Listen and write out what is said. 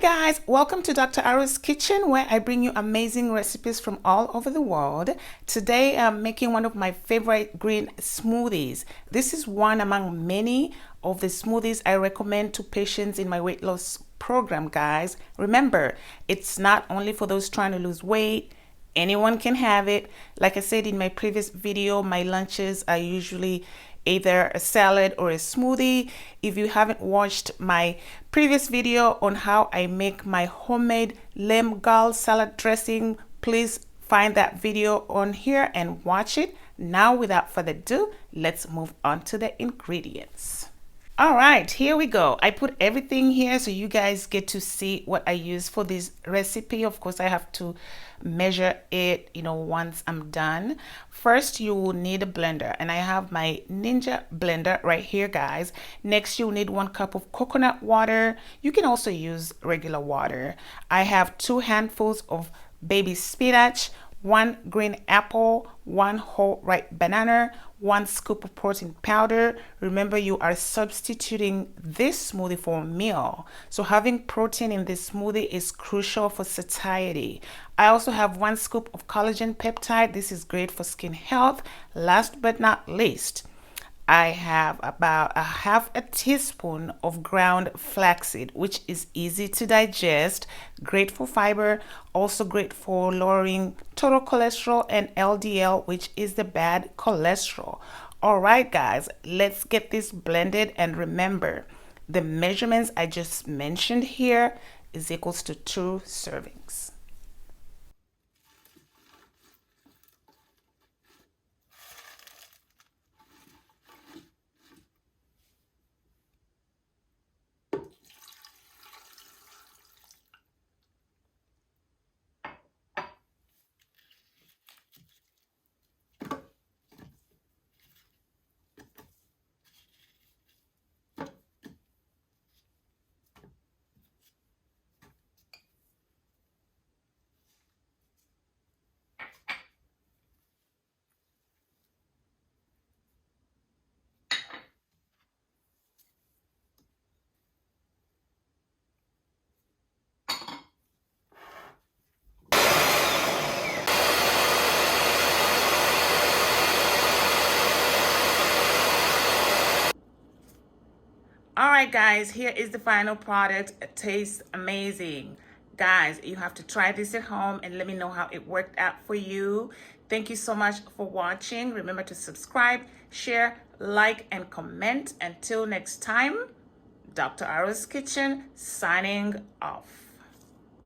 guys, welcome to Dr. Arrow's Kitchen, where I bring you amazing recipes from all over the world. Today I'm making one of my favorite green smoothies. This is one among many of the smoothies I recommend to patients in my weight loss program, guys. Remember, it's not only for those trying to lose weight. Anyone can have it. Like I said in my previous video, my lunches are usually either a salad or a smoothie. If you haven't watched my previous video on how I make my homemade lemon salad dressing, please find that video on here and watch it. Now, without further ado, let's move on to the ingredients. All right, here we go. I put everything here so you guys get to see what I use for this recipe. Of course, I have to measure it, once I'm done. First, you will need a blender, and I have my Ninja blender right here, guys. Next, you'll need 1 cup of coconut water. You can also use regular water. I have 2 handfuls of baby spinach, 1 green apple, 1 whole ripe banana, 1 scoop of protein powder. Remember, you are substituting this smoothie for a meal, so having protein in this smoothie is crucial for satiety. I also have 1 scoop of collagen peptide. This is great for skin health. Last but not least, I have about a half a teaspoon of ground flaxseed, which is easy to digest, great for fiber, also great for lowering total cholesterol and LDL, which is the bad cholesterol. All right, guys, let's get this blended. And remember, the measurements I just mentioned here is equals to 2 servings. All right, guys, here is the final product. It tastes amazing. Guys, you have to try this at home and let me know how it worked out for you. Thank you so much for watching. Remember to subscribe, share, like, and comment. Until next time, Dr. Arrow's Kitchen signing off.